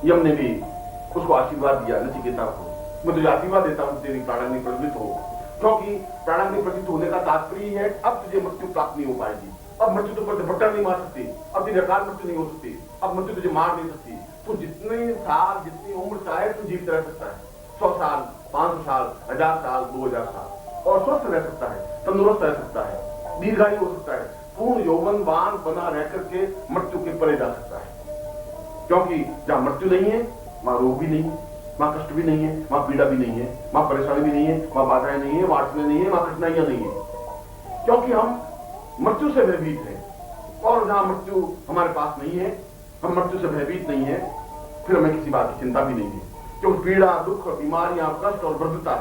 यम ने भी उसको आशीर्वाद दिया नचिकेता को, मैं तुझे आशीर्वाद देता हूं तेरी प्राणाग्नि प्रज्वलित हो, क्योंकि प्राणाग्नि प्रज्वलित होने का तात्पर्य है अब तुझे मृत्यु प्राप्त नहीं हो पाएगी, अब मृत्यु तो पर झपट्टा नहीं मार सकती, अब तेरी अकाल मृत्यु नहीं हो सकती, अब मृत्यु तुझे मार नहीं सकती, तू जितने साल जितनी उम्र चाहे तू जीवित रह सकता है, 100 साल 500 साल 1000 साल 2000 साल, और स्वस्थ रह सकता है, तंदुरुस्त रह सकता है, दीर्घायु हो सकता है, पूर्ण यौवनवान बना रह करके मृत्यु के परे जा सकता है, क्योंकि जहां मृत्यु नहीं है वहां रोग भी नहीं है, वहां कष्ट भी नहीं है, वहां पीड़ा भी नहीं है, वहां परेशानी भी नहीं है, वहां बाधाएं नहीं है, वहां अड़चने नहीं है, वहां कठिनाइयां नहीं है, क्योंकि हम मृत्यु से भयभीत हैं। और जहां मृत्यु हमारे पास नहीं है, हम मृत्यु से भयभीत नहीं है, फिर हमें किसी बात की चिंता भी नहीं है, क्योंकि पीड़ा दुख बीमारियां कष्ट और वृद्धता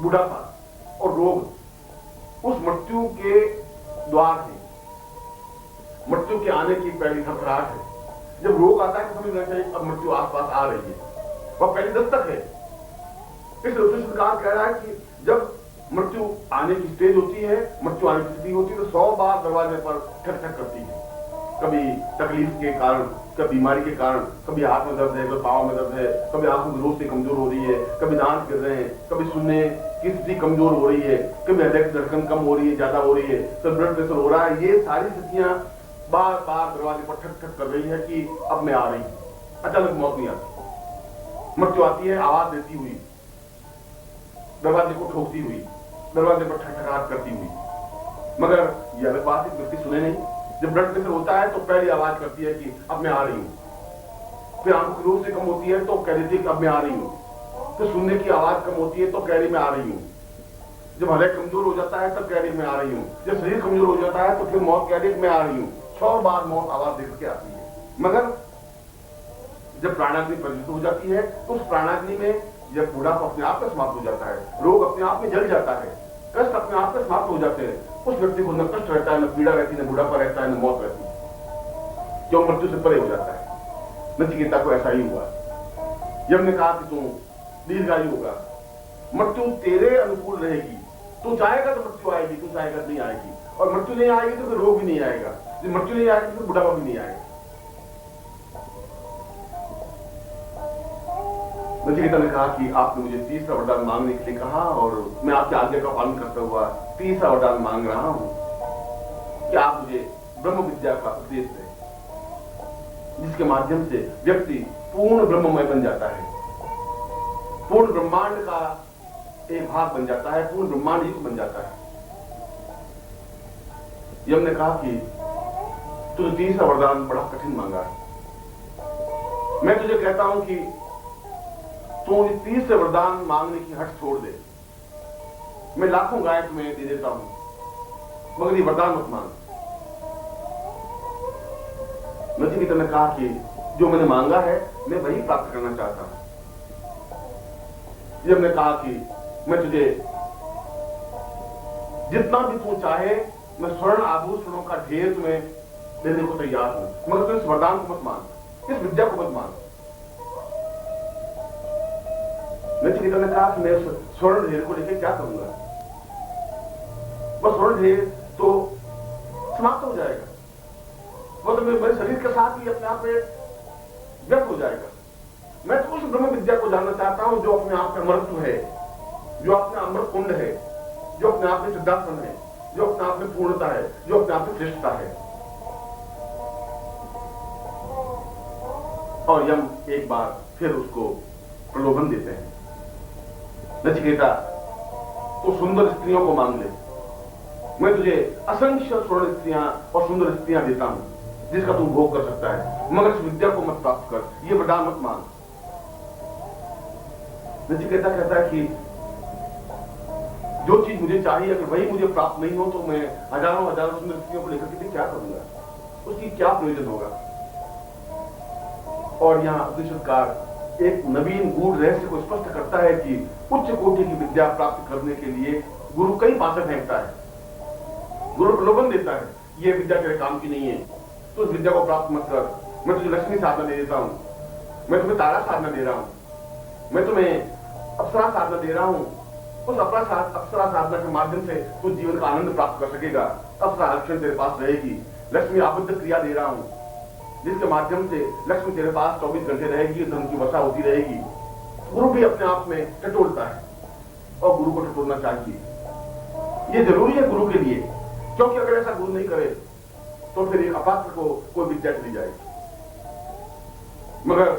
बुढ़ापा और रोग उस मृत्यु के द्वार है, मृत्यु के आने की पहली घबराहट है। जब रोग आता है तो समझना चाहिए अब मृत्यु आसपास आ रही है, वह पहली दस्तक है। इसलिए सरकार कह रहा है कि जब मृत्यु आने की स्टेज होती है, मृत्यु आने की स्थिति होती है, तो 100 बार दरवाजे पर ठक ठक करती है, कभी तकलीफ के कारण, कभी बीमारी के कारण, कभी हाथ में दर्द है, कभी पाँव में दर्द है, कभी आंखों की रोशनी कमजोर हो रही है, कभी दांत गिर रहे हैं, कभी सुनने की स्थिति कमजोर हो रही है, कभी हृदय की धड़कन कम हो रही है, ज्यादा हो रही है, कभी ब्लड प्रेशर हो रहा है। ये सारी स्थितियां बार बार दरवाजे पर ठक ठक कर रही है कि अब मैं आ रही हूं। अचानक मौत नहीं आती, मृत्यु आती है आवाज देती हुई, दरवाजे को ठोकती हुई, दरवाजे पर ठकठकाहट करती हुई, मगर यह अलग बात है व्यक्ति सुने नहीं। जब ब्लड प्रेशर होता है तो पहली आवाज करती है कि अब मैं आ रही हूं, फिर आंखों की रोशनी कम होती है तो कह देती है कि अब मैं आ रही हूं, फिर सुनने की आवाज कम होती है तो कह रही मैं आ रही हूं, जब हृदय कमजोर हो जाता है तब कह रही मैं आ रही हूं, जब शरीर कमजोर हो जाता है तो फिर मौत कह रही मैं आ रही हूं। 100 बार मौत आवाज देकर के आती है, मगर जब प्राणाग्नि प्रज्वलित हो जाती है तो उस प्राणाग्नि में जब बुढ़ापा अपने आप में समाप्त हो जाता है, रोग अपने आप में जल जाता है, कष्ट अपने आप में समाप्त हो जाते हैं, उस व्यक्ति को न कष्ट रहता है, न पीड़ा रहती है, न बुढ़ापा रहता है, न मौत रहती है, क्यों मृत्यु से परे हो जाता है। नचिकेता को ऐसा ही हुआ। यम ने कहा कि तू दीर्घायु होगा, मृत्यु तेरे अनुकूल रहेगी, तू चाहेगा तो मृत्यु आएगी, तू चाहेगा तो नहीं आएगी, और मृत्यु नहीं आएगी तो फिर रोग भी नहीं आएगा, जब मृत्यु नहीं आएगी तो फिर बुढ़ापा भी नहीं आएगा। नचिकेता ने कहा कि आपने मुझे तीसरा वरदान मांगने के लिए कहा और मैं आपकी आज्ञा का पालन करता हुआ तीसरा वरदान मांग रहा हूं कि आप मुझे ब्रह्म विद्या का उपदेश दें, जिसके माध्यम से व्यक्ति पूर्ण ब्रह्ममय बन जाता है, पूर्ण ब्रह्मांड का एक भाग बन जाता है, पूर्ण ब्रह्मांड युक्त बन जाता है। यम ने कहा कि तुझे तीसरा वरदान बड़ा कठिन मांगा है, मैं तुझे कहता हूं कि तू तीसरे वरदान मांगने की हट छोड़ दे, मैं लाखों गाय तुम्हें दे देता हूं, मगर ये वरदान मत मांग। नचिकेता ने कहा कि जो मैंने मांगा है मैं वही प्राप्त करना चाहता हूं। जब ने कहा कि मैं तुझे जितना भी तू चाहे, मैं स्वर्ण आभूषणों का ढेर तुम्हें देने को तैयार हूं, मगर तू इस वरदान को मत मांग, इस विद्या को मत मांग। नचिकेता ने कहा कि मैं स्वर्ण ढेर को लेकर क्या करूंगा, वह स्वर्ण ढेर तो समाप्त हो जाएगा, वह तो मेरे शरीर के साथ ही अपने आप में व्यक्त हो जाएगा। मैं तो उस ब्रह्म विद्या को जानना चाहता हूं जो अपने आप में अमृतत्व है, जो अपने अमृत कुंड है, जो अपने आप में सिद्धासन है, जो अपने आप में पूर्णता है, जो अपने आप में श्रेष्ठता है। और यम एक बार फिर उसको प्रलोभन देते हैं, नचिकेता तो सुंदर स्त्रियों को मांग ले, मैं तुझे असंख्य स्वर्ण स्त्रियां और सुंदर स्त्रियां देता हूं जिसका तू भोग कर सकता है, मगर इस विद्या को मत प्राप्त कर, ये वरदान मत मांग। नचिकेता कहता है कि जो चीज मुझे चाहिए अगर वही मुझे प्राप्त नहीं हो तो मैं हजारों हजारों सुंदर स्त्रियों को लेकर के क्या करूंगा, उसकी क्या प्रयोजन होगा। और यहां उपनिषदकार एक नवीन गूढ़ रहस्य को स्पष्ट करता है कि उच्च कोटि की विद्या प्राप्त करने के लिए गुरु कई पासे फेंकता है, गुरु प्रलोभन देता है, यह विद्या तेरे काम की नहीं है, तो उस विद्या को प्राप्त मत कर, मैं तुझे लक्ष्मी साधना दे देता हूं, मैं तुम्हें तारा साधना दे रहा हूं, मैं तुम्हें अप्सरा साधना दे रहा हूं, उस अप्सरा साधना के माध्यम से तू जीवन का आनंद प्राप्त कर सकेगा, अप्सरा लक्षण तेरे पास रहेगी, लक्ष्मी आबद्ध क्रिया दे रहा हूं, जिसके माध्यम से लक्ष्मी तेरे पास 24 घंटे रहेगी, धन की वर्षा होती रहेगी। गुरु भी अपने आप में टटोलता है और गुरु को टटोलना चाहिए। ये जरूरी है गुरु के लिए, क्योंकि अगर ऐसा गुरु नहीं करे तो फिर एक अपात्र को कोई विद्या चली जाएगी। मगर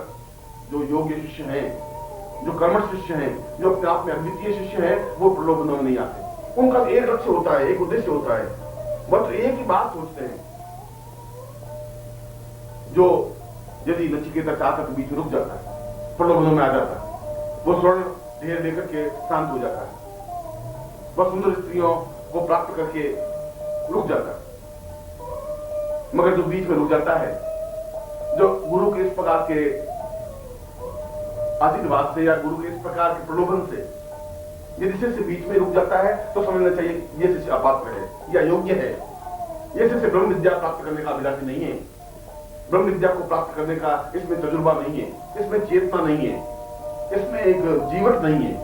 जो योग्य शिष्य हैं, जो कर्मठ शिष्य हैं, जो अपने आप में अद्वितीय शिष्य हैं, वो प्रलोभनों में नहीं आते। उनका एक लक्ष्य होता है, एक उद्देश्य होता है, बस एक ही बात सोचते हैं। जो यदि नचिकेता चाहता तो बीच में रुक जाता है, प्रलोभनों में आ जाता है, वो स्वर्ण ढेर लेकर के शांत हो जाता है, वह सुंदर स्त्रियों को प्राप्त करके रुक जाता है। मगर जो बीच में रुक जाता है, जो गुरु के इस प्रकार के आशीर्वाद से या गुरु के इस प्रकार के प्रलोभन से यदि शिष्य बीच में रुक जाता है, तो समझना चाहिए ये शिष्य अपात्र है या योग्य है। ये शिष्य ब्रह्म विद्या प्राप्त करने का अभिलाषी नहीं है, ब्रह्म विद्या को प्राप्त करने का इसमें तजुर्बा नहीं है, इसमें चेतना नहीं है, इसमें एक जीवन नहीं है।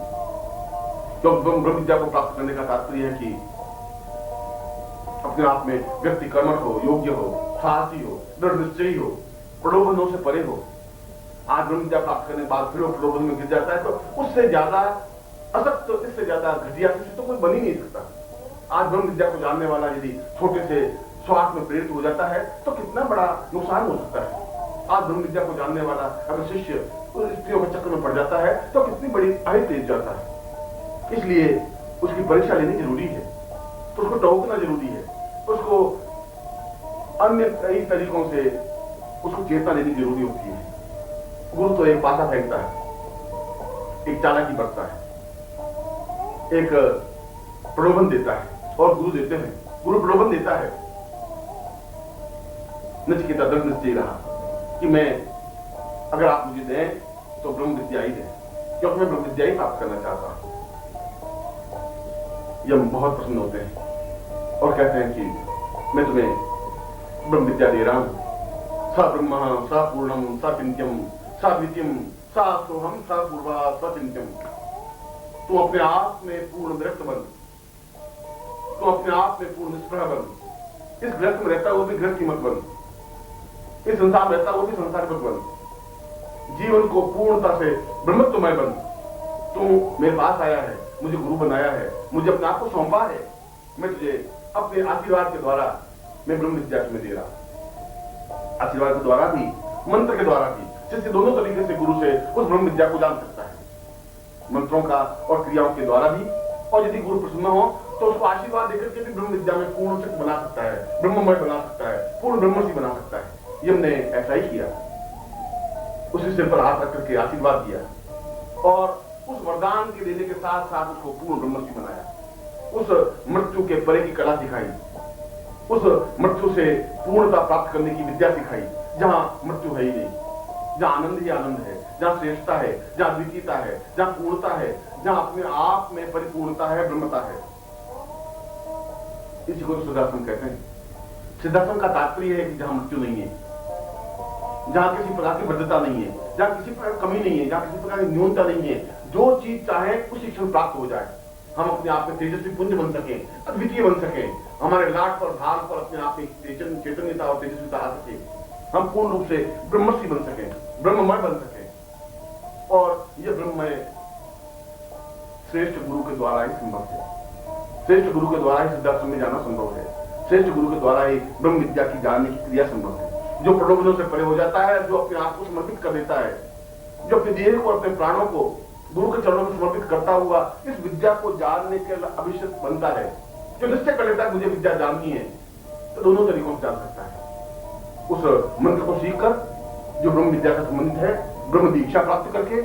तो ब्रह्म विद्या को प्राप्त करने का तात्पर्य है कि अपने आप में व्यक्ति कर्मठ हो, योग्य हो, साहसी हो, दृढ़ निश्चयी हो, प्रलोभनों से परे हो। आज ब्रह्म विद्या प्राप्त करने के बाद फिर वो प्रलोभन में गिर जाता है, तो उससे ज्यादा असक्त, इससे ज्यादा घटिया शिष्य तो कोई बन ही नहीं सकता। आज ब्रह्म विद्या को जानने वाला यदि छोटे से स्वार्थ में प्रेरित हो जाता है तो कितना बड़ा नुकसान हो सकता है। आज ब्रह्म विद्या को जानने वाला अगर शिष्य उस स्त्रियों के चक्कर में पड़ जाता है तो कितनी बड़ी आयु तेज जाता है। इसलिए उसकी परीक्षा लेनी जरूरी है, तो उसको टोकना जरूरी है, उसको अन्य कई तरीकों से उसको चेतना लेनी जरूरी होती है। गुरु तो एक पासा फेंकता है, एक चालाकी बरतता है, एक प्रलोभन देता है, और गुरु देते हैं, गुरु प्रलोभन देता है। नचिकेता दृढ़ निश्चय रहा कि मैं, अगर आप मुझे दें तो ब्रह्म विद्या ही दें, क्योंकि मैं ब्रह्म विद्या ही प्राप्त करना चाहता हूं। यम बहुत प्रसन्न होते हैं और कहते हैं कि मैं तुम्हें ब्रह्म विद्या दे रहा हूं। स ब्रह्म स पूर्णम स चिंत्यम स द्वितीयम स सोहम स पूर्वा स चिंत्यम। तू अपने आप में पूर्ण विरक्त बन, तू अपने आप में पूर्ण निष्प्रह बन। इस ग्रस्त में रहता वो भी ग्रस्त की मत बन, इस संसार में रहता वो भी संसार मत बन। जीवन को पूर्णता से ब्रह्मत्वमय बन। तू मेरे पास आया है, मुझे गुरु बनाया है, मुझे अपने आप को सौंपा है, मैं तुझे अपने आशीर्वाद के द्वारा मैं ब्रह्म विद्या तुम्हें दे रहा। आशीर्वाद के द्वारा भी, मंत्र के द्वारा भी जिससे दोनों तरीके से गुरु से उस ब्रह्म विद्या को जान सकता है, मंत्रों का और क्रियाओं के द्वारा भी। और यदि गुरु प्रसन्न हो तो उसको आशीर्वाद देकर के भी ब्रह्म विद्या में पूर्ण शक्ति बना सकता है, ब्रह्ममय बना सकता है, पूर्ण ब्रह्मर्षि बना सकता है। यम ने ऐसा ही किया, उसी सिर पर हाथ रख करके आशीर्वाद दिया और उस वरदान के देने के साथ साथ उसको पूर्ण ब्रह्मर्षि बनाया। उस मृत्यु के परे की कला सिखाई, उस मृत्यु से पूर्णता प्राप्त करने की विद्या सिखाई, जहां मृत्यु है ही नहीं, जहां आनंद ही आनंद है, जहां श्रेष्ठता है, जहां द्वितीयता है, जहां पूर्णता है, जहां अपने आप में परिपूर्णता है, ब्रह्मता है। इसी को सिद्धाश्रम कहते हैं। सिद्धाश्रम का तात्पर्य है कि जहां मृत्यु नहीं है, जहां किसी प्रकार की वृद्धता नहीं है, जहां किसी प्रकार की कमी नहीं है, जहां किसी प्रकार की न्यूनता नहीं है, जो चीज चाहे उसी क्षण प्राप्त हो जाए। हम अपने आप में तेजस्वी पुंज बन सके, अद्वितीय बन सके, हमारे लाट पर भाल पर अपने आप में चैतन्यता और तेजस्विता आ सके, हम पूर्ण रूप से ब्रह्मर्षि बन सके, ब्रह्ममय बन सके। और यह ब्रह्ममय श्रेष्ठ गुरु के द्वारा ही संभव है। श्रेष्ठ गुरु के द्वारा ही सिद्धाश्रम में जाना संभव है। श्रेष्ठ गुरु के द्वारा ही ब्रह्म विद्या की जानने की क्रिया संभव है। जो प्रलोभनों से परे हो जाता है, जो अपने आप को समर्पित कर देता है, जो अपने देह को, अपने प्राणों को गुरु के चरणों में समर्पित करता हुआ इस विद्या को जानने के अभिषेक बनता है, जो निश्चय कर लेता है मुझे विद्या जाननी है, तो दोनों तरीकों से जान सकता है। उस मंत्र को सीखकर जो ब्रह्म विद्या से संबंधित है, ब्रह्म दीक्षा प्राप्त करके,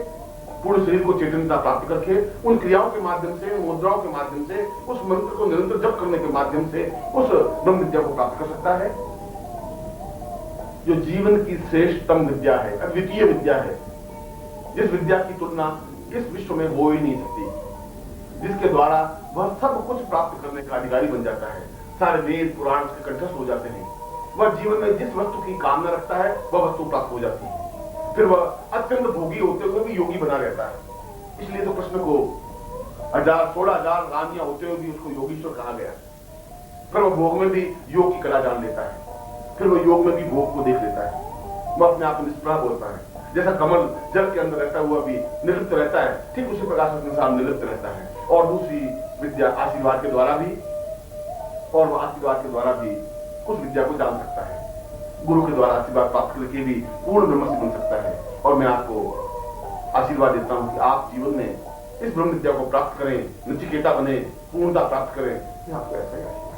पूर्ण शरीर को चेतनता प्राप्त करके, उन क्रियाओं के माध्यम से, मुद्राओं के माध्यम से, उस मंत्र को निरंतर जप करने के माध्यम से उस ब्रह्म विद्या को प्राप्त कर सकता है, जो जीवन की श्रेष्ठतम विद्या है, अद्वितीय विद्या है, जिस विद्या की तुलना इस विश्व में हो ही नहीं सकती, जिसके द्वारा वह सब कुछ प्राप्त करने का अधिकारी बन जाता है। सारे वेद पुराण उसके कंठस्थ हो जाते हैं। वह जीवन में जिस वस्तु की कामना रखता है वह वस्तु प्राप्त हो जाती है। फिर वह अत्यंत भोगी होते हुए भी योगी बना रहता है। इसलिए तो कृष्ण को 16,000 रानियां होते हुए भी उसको योगीश्वर कहा गया। फिर वह भोग में भी योग की कला जान लेता है, फिर वह योग में भी भोग को देख लेता है। वो अपने आप में निष्प्रभ होता है। जैसा कमल जल के अंदर रहता हुआ भी निर्लिप्त रहता है, ठीक उसी प्रकार से संसार निर्लिप्त रहता है। और दूसरी विद्या आशीर्वाद के द्वारा भी, और वह आशीर्वाद के द्वारा भी उस विद्या को जान सकता है। गुरु के द्वारा आशीर्वाद प्राप्त करके भी पूर्ण ब्रह्मसी बन सकता है। और मैं आपको आशीर्वाद देता हूं कि आप जीवन में इस ब्रह्म विद्या को प्राप्त करें, नचिकेता बने, पूर्णता प्राप्त करें। ये आपको ऐसा ही आशीर्वाद।